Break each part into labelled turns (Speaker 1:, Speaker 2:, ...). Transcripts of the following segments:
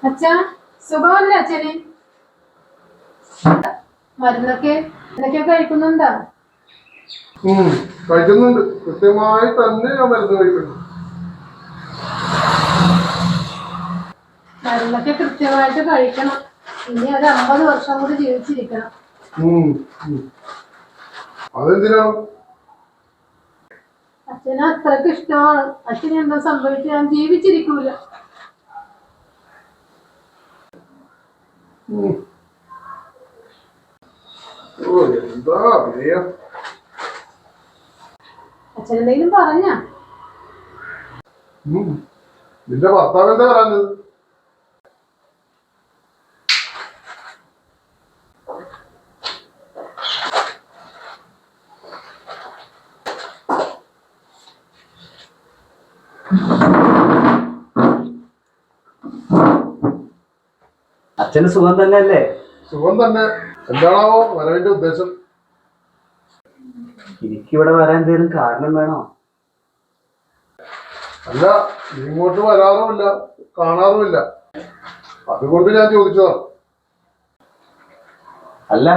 Speaker 1: അച്ഛാ സുഖമല്ലേ അച്ഛന്? മരുന്നൊക്കെ എന്തൊക്കെ കഴിക്കുന്നുണ്ടോ?
Speaker 2: കഴിക്കുന്നുണ്ട്. കൃത്യമായി തന്നെ ഞാൻ മരുന്ന് കഴിക്കുന്നു.
Speaker 1: മരുന്നൊക്കെ കൃത്യമായിട്ട് കഴിക്കണം. ഇനി ഒരു 50 വർഷം കൂടി ജീവിച്ചിരിക്കണം.
Speaker 2: അതെന്തിനാണ്?
Speaker 1: അച്ഛന് അത്രക്ക് ഇഷ്ടമാണ്. അച്ഛന് എന്താ സംഭവിച്ചു ഞാൻ ജീവിച്ചിരിക്കൂല. അച്ഛനെന്തെങ്കിലും പറഞ്ഞ?
Speaker 2: നിന്റെ ഭർത്താവ് എന്താ പറഞ്ഞത്?
Speaker 3: അച്ഛന് സുഖം തന്നെ അല്ലേ?
Speaker 2: സുഖം തന്നെ. എന്താണാവോ വരവിന്റെ ഉദ്ദേശം?
Speaker 3: എനിക്കിവിടെ വരാൻ എന്തെങ്കിലും കാരണം വേണോ?
Speaker 2: അല്ല, ഇങ്ങോട്ട് വരാറുമില്ല, കാണാറുമില്ല, അതുകൊണ്ട് ഞാൻ ചോദിച്ചതാ.
Speaker 3: അല്ല,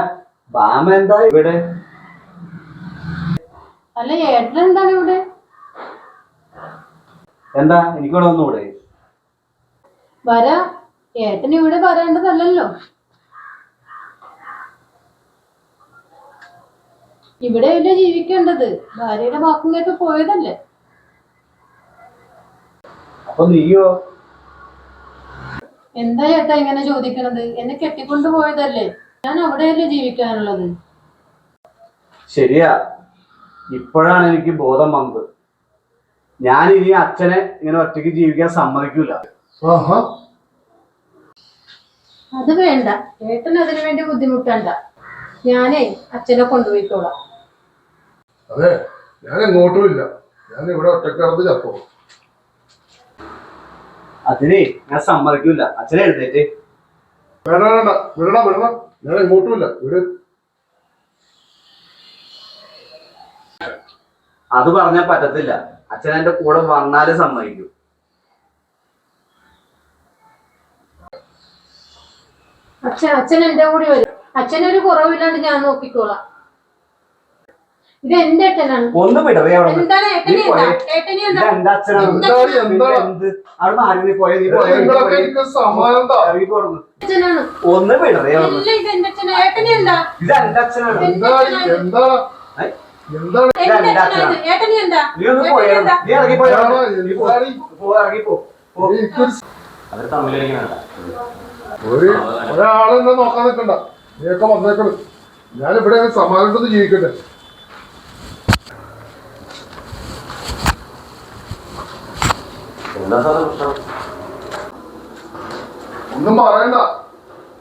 Speaker 3: ബാമ എന്താ ഇവിടെ?
Speaker 1: അല്ല, ഏട്ടൻ എന്താണ് ഇവിടെ?
Speaker 3: എന്താ എനിക്കിവിടെ വന്നുകൂടെ?
Speaker 1: വരാ. ഏട്ടൻ ഇവിടെ വരേണ്ടതല്ലോ. ഇവിടെയല്ലേ ജീവിക്കേണ്ടത്? ഭാര്യയുടെ വാക്കും കേട്ട് പോയതല്ലേ.
Speaker 3: അപ്പൊ നീയോ?
Speaker 1: എന്താ ഏട്ടാ ഇങ്ങനെ ചോദിക്കണത്? എന്നെ കെട്ടിക്കൊണ്ടു പോയതല്ലേ. ഞാൻ അവിടെയല്ലേ ജീവിക്കാനുള്ളത്.
Speaker 3: ശരിയാ, ഇപ്പോഴാണ് എനിക്ക് ബോധം വന്നത്. ഞാൻ ഇനി അച്ഛനെ ഇങ്ങനെ ഒറ്റയ്ക്ക് ജീവിക്കാൻ സമ്മതിക്കൂല.
Speaker 1: അത് വേണ്ട, ഏട്ടൻ അതിനു വേണ്ടി ബുദ്ധിമുട്ടണ്ട. ഞാനേ അച്ഛനെ കൊണ്ടുപോയിക്കോളാം.
Speaker 2: അതെ, ഞാൻ എങ്ങോട്ടും ഇല്ല. ഞാൻ ഇവിടെ ഒറ്റക്കാർന്ന് ചപ്പോ.
Speaker 3: അതിനെ ഞാൻ സമ്മതിക്കൂല. അച്ഛനെ എഴുന്നേറ്റ്.
Speaker 2: വേണ്ട വേണ്ട, വിടണം വിടണം. ഞാൻ എങ്ങോട്ടും ഇല്ല. വീട്
Speaker 3: അത് പറഞ്ഞാൽ പറ്റത്തില്ല. അച്ഛൻ എന്റെ കൂടെ വന്നാലേ സമ്മതിക്കൂ.
Speaker 1: അച്ഛൻ എന്റെ കൂടെ വരും. അച്ഛനൊരു കുറവില്ലാണ്ട് ഞാൻ നോക്കിക്കോളാം. ഇത് എന്റെ ഏട്ടനാണ്.
Speaker 3: ഒന്ന് വിടവേ.
Speaker 1: എന്താണ് ഏട്ടനെ?
Speaker 3: എന്റെ അച്ഛനാണ്. ഒന്ന് വിടവേ.
Speaker 1: ഏട്ടനെ എന്താ?
Speaker 3: ഇത് എന്റെ അച്ഛനാണ്.
Speaker 2: ഒരാളെന്നെ നോക്കാൻ നിൽക്കണ്ട. നീയൊക്കെ വന്നേക്കണം. ഞാനിവിടെ സമാധാനത്തിൽ ജീവിക്കട്ടെ. ഒന്നും പറയണ്ട.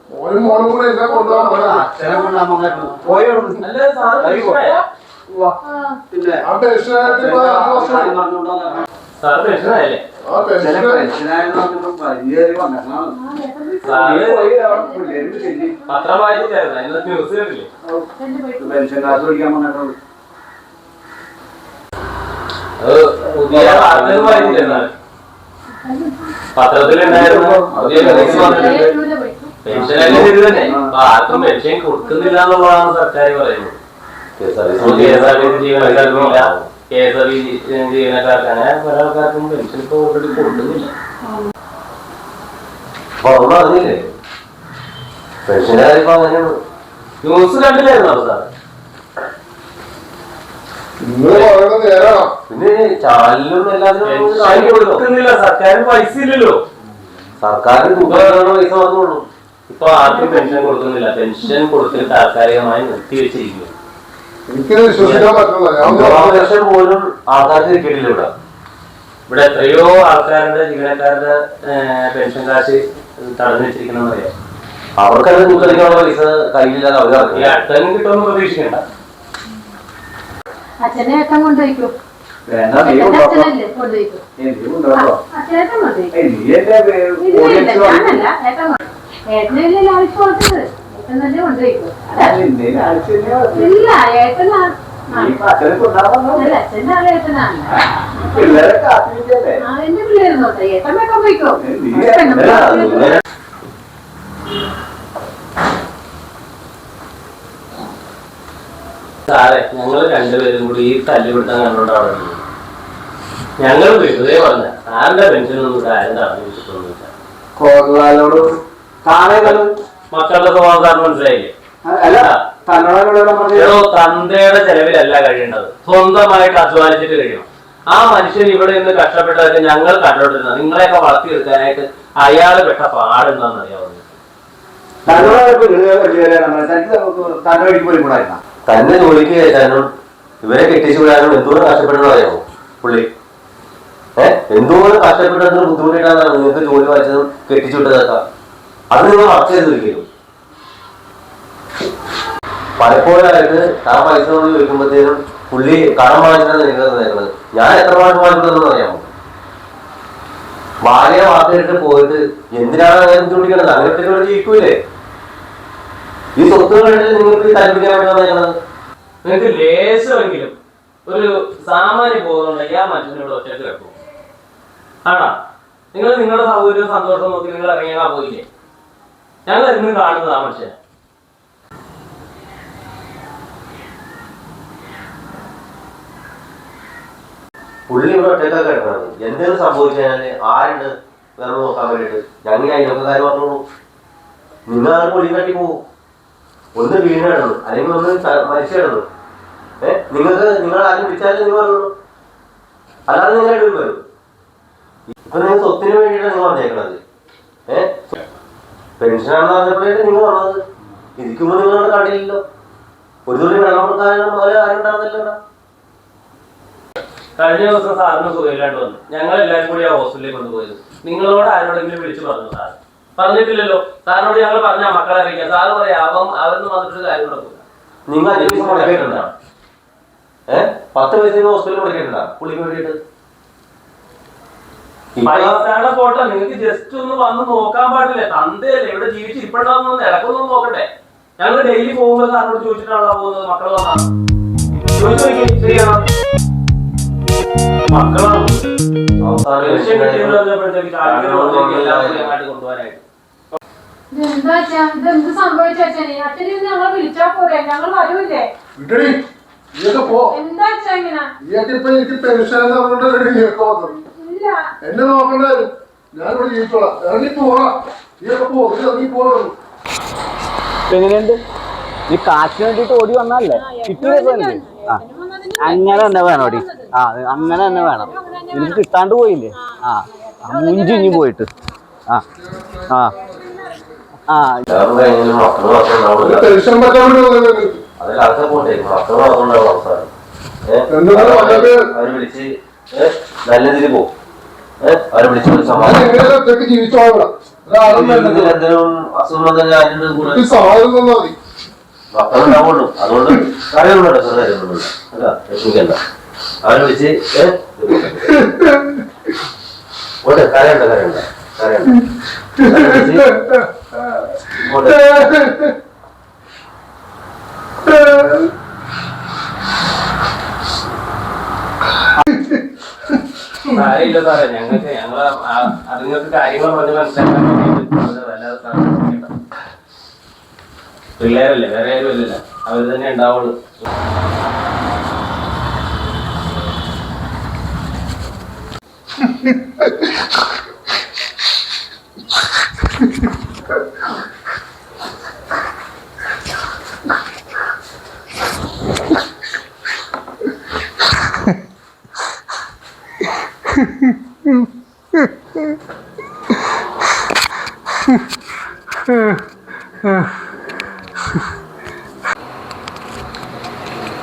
Speaker 2: മോനും മോളും കൂടെ എല്ലാം കൊണ്ടുപോകാൻ
Speaker 4: പത്രത്തിലുണ്ടായിരുന്നു. പെൻഷനൊക്കെ ശരി തന്നെ. ആർക്കും പെൻഷൻ കൊടുക്കുന്നില്ല എന്നുള്ളതാണ് സർക്കാർ പറയുന്നത്. KSRTC ജീവനക്കാർക്കില്ല, KSRTC ജീവനക്കാർക്ക്, അങ്ങനെ പല ആൾക്കാർക്കും പെൻഷൻ ഇപ്പൊ ഓൾറെഡി കൊടുക്കുന്നില്ല. അപ്പൊ അതൊന്നും അറിഞ്ഞില്ലേ? പെൻഷന്റെ കാര്യം ഇപ്പൊ അങ്ങനെയാണ്. ന്യൂസ് കണ്ടില്ലായിരുന്നോ സാർ? പിന്നെ ചാനലിലും എല്ലാത്തിനും കൊടുക്കുന്നില്ല. സർക്കാരിന് പൈസ ഇല്ലല്ലോ. സർക്കാരിന് തുകയാണ് പൈസ വന്നുള്ളൂ. ഇപ്പൊ ആർക്കും പെൻഷൻ കൊടുക്കുന്നില്ല. പെൻഷൻ കൊടുത്തിട്ട് താൽക്കാലികമായി നിർത്തിവെച്ചിരിക്കുന്നു.
Speaker 2: എനിക്കത് വിശ്വസിക്കാൻ പറ്റില്ല.
Speaker 4: ലക്ഷം പോലും ആൾക്കാർക്ക് കിട്ടിയിട്ടില്ല ഇവിടെ. ഇവിടെ എത്രയോ ആൾക്കാരുടെ ജീവനക്കാരുടെ പെൻഷൻ കാശ് തടഞ്ഞു വെച്ചിരിക്കണമെന്ന് അറിയാം. അവർക്കത് കുത്തലിക്കാനുള്ള പൈസ കയ്യിലില്ലാതെ അവർ ഈ അടുത്തെങ്കിലും കിട്ടുമെന്ന് പ്രതീക്ഷിക്കണ്ട.
Speaker 1: അച്ഛനെ ഏട്ടൻ കൊണ്ടുപോയിക്കോ.
Speaker 3: വേണ്ട,
Speaker 1: അച്ഛനല്ലേ കൊണ്ടുപോയിക്കോ. അച്ഛനേട്ടൻ കൊണ്ടുപോയിക്കോ. ഞാനല്ല ഏട്ടൻ ഏട്ടനല്ലേ ആവശ്യം കൊടുത്തത്. ഏട്ടൻ തന്നെ കൊണ്ടുപോയിക്കോ. ഇല്ല ഏട്ടനാ. അച്ഛൻ്റെ ആളെ ഏട്ടനാണ്. എന്റെ പിള്ളേർ നോട്ടെ. ഏട്ടനൊക്കെ പോയിക്കോ.
Speaker 4: സാറേ, ഞങ്ങൾ രണ്ടുപേരും കൂടി ഈ തല്ലുപിടുത്തം കണ്ടോണ്ടാണ് ഞങ്ങൾ വെറുതെ പറഞ്ഞ സാറിന്റെ പെൻഷനൊന്നും കാര്യം തടഞ്ഞു വെച്ചിട്ടൊന്നുമില്ല. മക്കളുടെ സ്വഭാവം സാറിന് മനസ്സിലായില്ലേ? തന്തയുടെ ചെലവിലല്ല കഴിയേണ്ടത്, സ്വന്തമായിട്ട് അധ്വാനിച്ചിട്ട് കഴിയണം. ആ മനുഷ്യൻ ഇവിടെ നിന്ന് കഷ്ടപ്പെട്ടതൊക്കെ ഞങ്ങൾ കണ്ടോണ്ടിരുന്നത്. നിങ്ങളെയൊക്കെ വളർത്തിയെടുക്കാനായിട്ട് അയാള് പെട്ട പാടെന്താണെന്ന് അറിയാവുന്നത്. തന്നെ ജോലിക്ക് കയറ്റാനും ഇവരെ കെട്ടിച്ചു വിടാനും എന്തോരം കഷ്ടപ്പെട്ടെന്ന് അറിയാമോ പുള്ളി? എന്തോരം കഷ്ടപ്പെട്ടതിന് ബുദ്ധിമുട്ടിട്ടാണ് നിങ്ങൾക്ക് ജോലി വായിച്ചതും കെട്ടിച്ചു വിട്ടതൊക്കെ. അത് നിങ്ങൾ വർക്ക് ചെയ്ത് ഒരിക്കലും പലപ്പോഴായിട്ട് ആ പൈസ കൊണ്ട് ചോദിക്കുമ്പോഴത്തേനും പുള്ളി കടം വാങ്ങിച്ചിട്ടാണ് നിങ്ങൾ നേരുന്നത്. ഞാൻ എത്ര പ്രാവശ്യം വാങ്ങിക്കുന്നതെന്ന് അറിയാമോ? ഭാര്യ വാർത്തയിട്ട് പോയിട്ട് എന്തിനാണ് അങ്ങനെ ബുദ്ധിമുട്ടിക്കണത്? അങ്ങനെ ഇവിടെ ജീവിക്കൂലേ? ഈ സ്വത്തുക്കളിൽ നിങ്ങൾക്ക് തല്ലിപ്പിക്കാൻ വേണ്ടി വന്നേക്കുന്നത്. നിങ്ങൾക്ക് ലേശമെങ്കിലും ഒരു സാമാന്യ ബോധമുണ്ടെങ്കിൽ ആ മനുഷ്യനോട് ഒറ്റയ്ക്ക് കിടക്കും. ആണോ? നിങ്ങൾ നിങ്ങളുടെ സൗകര്യവും സന്തോഷവും നോക്കി നിങ്ങൾ ഇറങ്ങിയാൽ പോയില്ലേ? ഞങ്ങൾ ഇന്ന് കാണുന്നത് ആ മനുഷ്യനെ. പുള്ളി ഇവിടെ ഒറ്റയ്ക്കൊക്കെ കിടക്കുന്നത്. എന്തെങ്കിലും സംഭവിച്ചു കഴിഞ്ഞാല് ആരുണ്ട് വേറെ നോക്കാൻ വേണ്ടിയിട്ട്? ഞങ്ങൾ അയൽവക്കാർ പറഞ്ഞോളൂ. നിങ്ങൾ പൊടി തട്ടി പോകും. ഒന്ന് വീണ് കിടന്നു, അല്ലെങ്കിൽ ഒന്ന് മരിച്ചു കിടന്നു. നിങ്ങൾക്ക് നിങ്ങൾ ആരും വിളിച്ചാലും നിങ്ങൾ പറഞ്ഞോളൂ, അല്ലാതെ നിങ്ങൾ ഇടയിൽ വരും. ഇപ്പൊ നിങ്ങൾ സ്വത്തിന് വേണ്ടിയിട്ടാണ് നിങ്ങൾ പറഞ്ഞേക്കണത്. പെൻഷനാണെന്ന് പറഞ്ഞപ്പോഴായിട്ട് നിങ്ങൾ പറഞ്ഞത്. ഇരിക്കുമ്പോൾ നിങ്ങളവിടെ കണ്ടില്ലല്ലോ. ഒരു തുള്ളി വെള്ളം കൊടുക്കാനും പോലെ ആരും ഉണ്ടാകുന്നില്ല. കഴിഞ്ഞ ദിവസം സാറിന് സുഖമില്ലാണ്ട് വന്നു. ഞങ്ങൾ എല്ലാവരും കൂടി ആ ഹോസ്പിറ്റലിൽ കൊണ്ടുപോയത്. നിങ്ങളോട് ആരോടെങ്കിലും വിളിച്ചു പറഞ്ഞു? സാർ പറഞ്ഞിട്ടില്ലല്ലോ. സാറിനോട് ഞങ്ങൾ പറഞ്ഞ മക്കളെ അറിയിക്കാം. സാറ് പറയാം അവരൊന്നും വന്നിട്ട് കാര്യം നടക്കില്ല. നിങ്ങൾ 5 പൈസ മുടക്കിയിട്ടുണ്ടോ? 10 പൈസ ഹോസ്പിറ്റലിൽ മുടക്കിയിട്ടുണ്ടോ പുള്ളിക്ക് വേണ്ടിയിട്ട്? പൈസയുടെ ഫോട്ടോ നിങ്ങൾക്ക് ജസ്റ്റ് ഒന്ന് വന്ന് നോക്കാൻ പാടില്ലേ? തന്തയല്ലേ ഇവിടെ ജീവിച്ചിരിപ്പുണ്ടാവുന്ന ഇടക്കൊന്നും നോക്കട്ടെ. ഞങ്ങൾ ഡെയിലി പോകുമ്പോൾ സാറിനോട് ചോദിച്ചിട്ടാണോ പോകുന്നത്? മക്കൾ വന്നാണ് ചോദിച്ചു. ശരിയാണോ? മക്കളാണ് കൊണ്ടുപോകാനായിട്ട്.
Speaker 1: എന്ത് സംഭവിച്ചു അച്ഛനെ? അച്ഛനെ ഞങ്ങളെ വിളിച്ചാ പോരെ, ഞങ്ങൾ വരൂല്ലേ? എന്താ അച്ഛാ ഇങ്ങനെ?
Speaker 2: എന്നെ നോക്കണ്ടായിരുന്നു. ഞാനിവിടെ ജീവിച്ചോളാം. ഇറങ്ങി പോവാ.
Speaker 3: എങ്ങനെയുണ്ട്? ഈ കാറ്റിന് വേണ്ടിട്ട് ഓടി വന്നല്ലേ? കിട്ടിയത് അങ്ങനെ തന്നെ വേണം ഓടി. അങ്ങനെ തന്നെ വേണം. എനിക്ക് കിട്ടാണ്ട് പോയില്ലേ? മുഞ്ചിഞ്ഞു പോയിട്ട്.
Speaker 4: അവര് വിളിച്ച് നല്ല രീതിയിൽ പോകും. അവരെ വിളിച്ച് മക്കളുണ്ടാവുള്ളൂ. അതുകൊണ്ട് കാര്യങ്ങളുണ്ട് കാര്യങ്ങളുണ്ട്. അല്ല രക്ഷിക്കണ്ട. അവരെ വിളിച്ച് ഓട്ടെ. കരയണ്ട കരയണ്ട കരയണ്ട. കാര്യമില്ല സാറേ. ഞങ്ങള് അതുങ്ങൾക്ക് കാര്യങ്ങൾ പറഞ്ഞ് മനസ്സിലാക്കാൻ പിള്ളേരല്ലേ, വേറെ ആരും അല്ലല്ലോ. അവര് തന്നെ ഉണ്ടാവുള്ളൂ.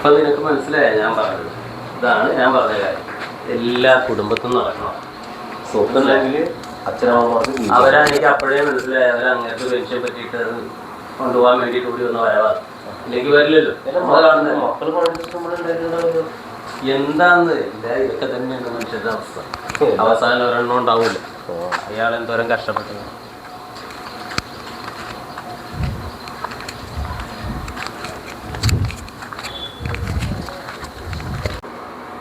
Speaker 4: ഇപ്പൊ നിനക്ക് മനസ്സിലായ ഞാൻ പറഞ്ഞത്? ഇതാണ് ഞാൻ പറഞ്ഞ കാര്യം. എല്ലാ കുടുംബത്തും നടക്കണം.
Speaker 5: സ്വത്തുണ്ടെങ്കിൽ അച്ഛനമ്മമാർക്ക്
Speaker 4: അവരാണെങ്കിൽ അപ്പോഴേ മനസ്സിലായി. അവരങ്ങനത്തെ പെൻഷൻ പറ്റിയിട്ട് അത് കൊണ്ടുപോകാൻ വേണ്ടിയിട്ട് കൂടി ഒന്ന് വരവാണ്. ഇല്ലെങ്കിൽ വരില്ലല്ലോ.
Speaker 5: മക്കൾ പഠിച്ചിട്ടുമ്പോഴുണ്ടായിരുന്നല്ലോ.
Speaker 4: എന്താന്ന് ഇല്ല, ഇതൊക്കെ തന്നെയാണ് മനുഷ്യരുടെ അവസ്ഥ. അവസാനം ഒരെണ്ണം ഉണ്ടാവൂല. അയാൾ എന്തോരം കഷ്ടപ്പെട്ടു.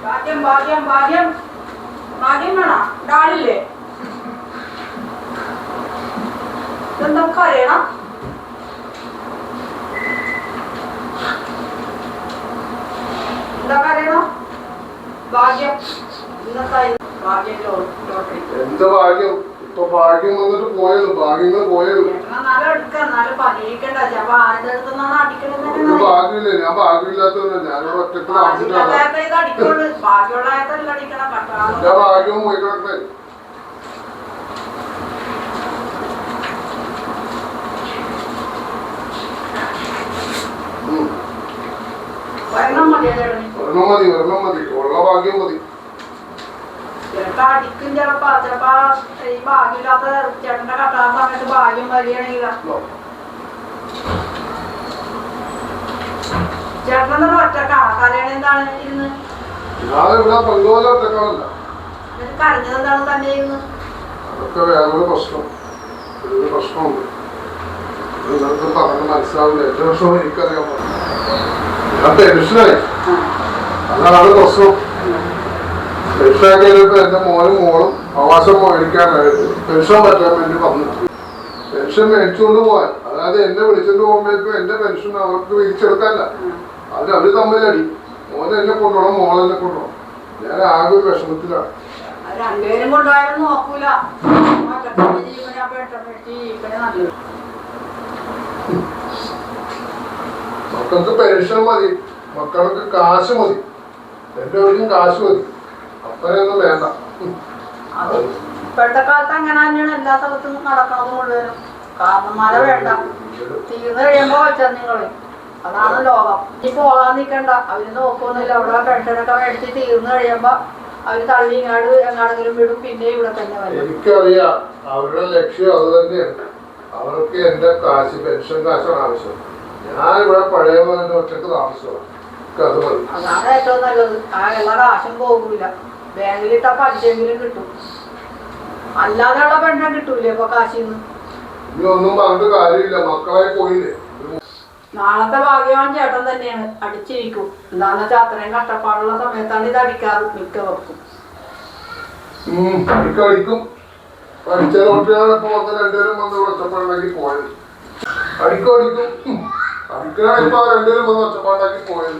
Speaker 6: ഭാഗ്യം ഭാഗ്യം ഭാഗ്യം ഭാഗ്യം വേണം. ഡാളില്ലേ ഇതെന്തൊക്കെ അറിയണം. എന്തൊക്കെ അറിയണം. ഭാഗ്യം ഇന്നത്തെ ഭാഗ്യം ലോട്ടറി.
Speaker 2: എന്ത് ഭാഗ്യം? ഇപ്പൊ ഭാഗ്യം വന്നിട്ട് പോയത്, ഭാഗ്യങ്ങൾ പോയത്.
Speaker 6: എന്നാലും എടുക്ക, എന്നാലും പരീക്ഷിക്കണ്ട. ചിലപ്പോ ആരുടെ അടുത്തുനിന്നാണ് അടിക്കണത്.
Speaker 2: ഭാഗ്യമില്ലേ? ഞാൻ ഭാഗ്യമില്ലാത്തവല്ല. ഞാനിവിടെ ഒറ്റക്ക് താമസിച്ചാണ്.
Speaker 6: ഇത് അടിക്കുള്ളൂ. ഭാഗ്യമുള്ളതല്ല അടിക്കണം.
Speaker 2: എന്റെ ഭാഗ്യവും പോയി കിടക്കണേ.
Speaker 6: ഒരെണ്ണം മതിയല്ലേ?
Speaker 2: ഒരെണ്ണം മതി, ഒരെണ്ണം മതി. ഉള്ള ഭാഗ്യം മതി.
Speaker 6: ചിലപ്പോ അടിക്കും. ചിലപ്പോ ഈ ഭാഗ്യമില്ലാത്ത ചേട്ടന്റെ കട്ടാൻ സമയത്ത് ഭാഗ്യം വരികയാണെങ്കിൽ ചേട്ടൻ ഒറ്റക്കാണ്. കരയണ എന്താണ് ഇരുന്ന്?
Speaker 2: ഞാനിവിടെ പങ്കുപോലെ ഒറ്റക്കാണല്ല.
Speaker 6: എന്നിട്ട് കരഞ്ഞത് എന്താണ് തന്നെ ഇരുന്ന്?
Speaker 2: അതൊക്കെ വേറൊരു പ്രശ്നം. ഒരു പ്രശ്നമുണ്ട്. നിങ്ങൾക്ക് പറഞ്ഞ് മനസ്സിലാവില്ല. എന്റെ പ്രശ്നം എനിക്കറിയാൻ പറ്റും. ഞാൻ ടെൻഷനായി. അതാണ് പ്രശ്നം. പെൻഷനൊക്കെ കഴിഞ്ഞപ്പോ എന്റെ മോനും മോളും അവകാശം മേടിക്കാനായിട്ട് പെൻഷൻ പറ്റാൻ വേണ്ടി വന്നിട്ട് പെൻഷൻ മേടിച്ചുകൊണ്ട് പോകാൻ, അതായത് എന്നെ വിളിച്ചിട്ട് പോകുമ്പോഴേക്കും എന്റെ പെൻഷൻ അവർക്ക് വിരിച്ചെടുക്കാനല്ല. അവര് തമ്മിലടി. മോനെ എന്നെ കൊണ്ടുപോകണം, മോളെന്നെ കൊണ്ടുപോകണം. ഞാൻ ആകെ ഒരു വിഷമത്തിലാണ്.
Speaker 6: രണ്ടുപേരും കൊണ്ടുപോയാലും നോക്കൂല.
Speaker 2: മക്കൾക്ക് പെൻഷൻ മതി, മക്കൾക്ക് കാശ് മതി. എന്റെ വീട്ടിലും കാശ് മതി. അത്രയൊന്നും വേണ്ട.
Speaker 6: ഇപ്പോഴത്തെ കാലത്ത് അങ്ങനെ തന്നെയാണ് എല്ലാ സ്ഥലത്തും നടക്കണത് മുഴുവനും. കാരണന്മാരെ വേണ്ട. തീർന്നു കഴിയുമ്പോ വെച്ചാൽ നിങ്ങളെ അതാണ് ലോകം. ഇനി പോകാൻ നിൽക്കണ്ട. അവര് നോക്കൊന്നുമില്ല. അവിടെ പെൻഷനൊക്കെ മേടിച്ച് തീർന്നു കഴിയുമ്പോ അവര് തള്ളി എങ്ങാടെങ്കിലും വിടും. പിന്നെ ഇവിടെ തന്നെ വരും.
Speaker 2: എനിക്കറിയാം അവരുടെ ലക്ഷ്യം അത് തന്നെയാണ്. അവർക്ക് എന്റെ കാശ്, പെൻഷൻ കാശാണ് ആവശ്യം. ഞാൻ ഇവിടെ പഴയ പോലെ ഒറ്റക്ക് താമസമാണ്. അത് മതി.
Speaker 6: അതാണ് ഏറ്റവും നല്ലത്. ആ എല്ലാ കാശും പോകൂല. ബാങ്കിലിട്ട പലിശയെങ്കിലും കിട്ടും. അല്ലാതെയുള്ള പെൻഷൻ കിട്ടൂലേ ഇപ്പൊ കാശിന്ന്?
Speaker 2: ഇനി ഒന്നും പറഞ്ഞിട്ട് കാര്യമില്ല. മക്കളായി പോയില്ലേ.
Speaker 6: നാളത്തെ ഭാഗ്യവാൻ ചേട്ടൻ തന്നെയാണ്. അടിച്ചിരിക്കും. എന്താന്ന് വെച്ചാൽ അത്രയും കഷ്ടപ്പാടുള്ള സമയത്താണ് ഇത് അടിക്കാറ് മിക്കവർക്കും.
Speaker 2: അടിക്കും. പഠിച്ചോട്ടിയാണ് ഇപ്പൊ വന്ന് രണ്ടുപേരും വന്ന് ഒച്ചപ്പാടുണ്ടാക്കി പോയത്. അടിക്കും. അടിക്കാണ് ഇപ്പൊ രണ്ടുപേരും വന്ന് ഒച്ചപ്പാടുണ്ടാക്കി പോയത്.